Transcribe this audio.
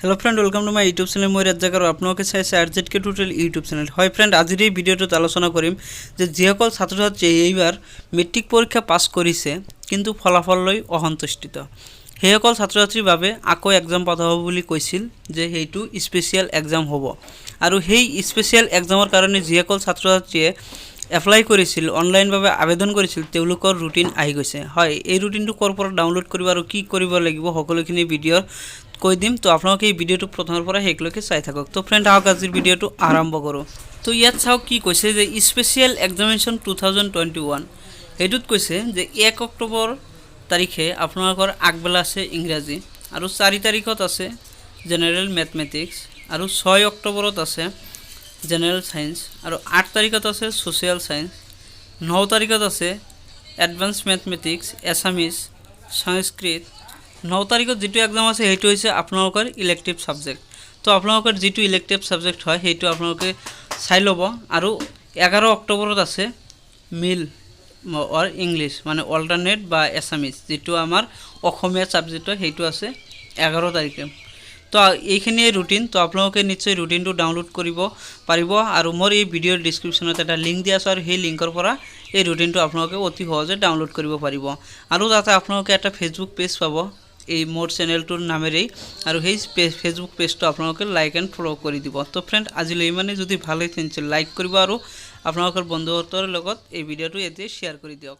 Hello friend welcome to my YouTube channel मैं राजा और आपलोके चाइছে आरजेडके টিউটোরিয়াল यूट्यूब चैनल হয় फ्रेंड আজিৰ এই ভিডিওটোত আলোচনা কৰিম যে যিসকল ছাত্ৰ-ছাত্ৰী এইবাৰ মেট্ৰিক পৰীক্ষা পাছ কৰিছে কিন্তু ফলাফল লৈ অসন্তুষ্টিত সেইসকল ছাত্ৰ-ছাত্ৰীৰ বাবে আকৌ এক্সাম পতা হ'ব বুলি কৈছিল যে হেইটো স্পেশাল এক্সাম হ'ব আৰু হেই স্পেশাল এক্সামৰ কাৰণে যিসকল ছাত্ৰ-ছাত্ৰীয়ে এপ্লাই কৰিছিল অনলাইন ভাবে আবেদন কৰিছিল তেওঁলোকৰ ৰুটিন আহি গৈছে হয় এই ৰুটিনটো কৰ পৰা ডাউনলোড কৰিব আৰু কি কৰিব লাগিব সকলোখিনি ভিডিঅ'ৰ কৈ দিম তো আপোনালোকে এই ভিডিওটো প্ৰথমৰ পৰা শেষলৈকে চাই থাকক তো ফ্ৰেন্ড আহক আজিৰ ভিডিওটো আৰম্ভ কৰো তো ইয়াত চাওক কি কৈছে যে স্পেশাল এক্সামিনেশন 2021 হেতুত কৈছে যে 1 অক্টোবৰ তাৰিখে আপোনালোকৰ আগবেলা আছে ইংৰাজী আৰু 4 তাৰিখত আছে জেনাৰেল ম্যাথমেটিক্স আৰু 6 অক্টোবৰত আছে জেনারেল সায়েন্স और 8 तारिखत আছে सोशल साइंस 9 तारिखत আছে एडवांस मैथमेटिक्स एसामिस संस्कृत 9 तारिखत जेटु एग्जाम আছে হেতু হৈছে আপোনালোকৰ ইলেক্টিভ সাবজেক্ট তো আপোনালোকৰ যেটু ইলেক্টিভ সাবজেক্ট হয় হেতু আপোনালোকে চাই লব আৰু 11 অক্টোবৰত আছে মিল और इंग्लिश माने অল্টাৰনেট বা এসামিস যেটু আমাৰ অসমীয়া সাবজেক্ট হয় হেতু আছে 11 তাৰিখে তো এইখিনি ৰুটিন তো আপোনালোকে নিশ্চয় ৰুটিনটো ডাউনলোড কৰিব পাৰিব আৰু মোৰ এই ভিডিওৰ ডেসক্ৰিপচনত এটা লিংক দিয়া আছে আৰু সেই লিংকৰ পৰা এই ৰুটিনটো আপোনালোকে অতি সহজে ডাউনলোড কৰিব পাৰিব আৰু তাতে আপোনালোকে এটা ফেসবুক পেজ পাব এই মোৰ চেনেলটোৰ নামেৰে আৰু সেই ফেসবুক পেজটো আপোনালোকে লাইক এন্ড ফলো কৰি দিব তো ফ্ৰেন্ড আজিলৈ মানে যদি ভাল লাগিছে লাইক কৰিব আৰু আপোনালোকৰ বন্ধুবৰ্গৰ লগত এই ভিডিওটো এতে শেয়াৰ কৰি দিয়ক।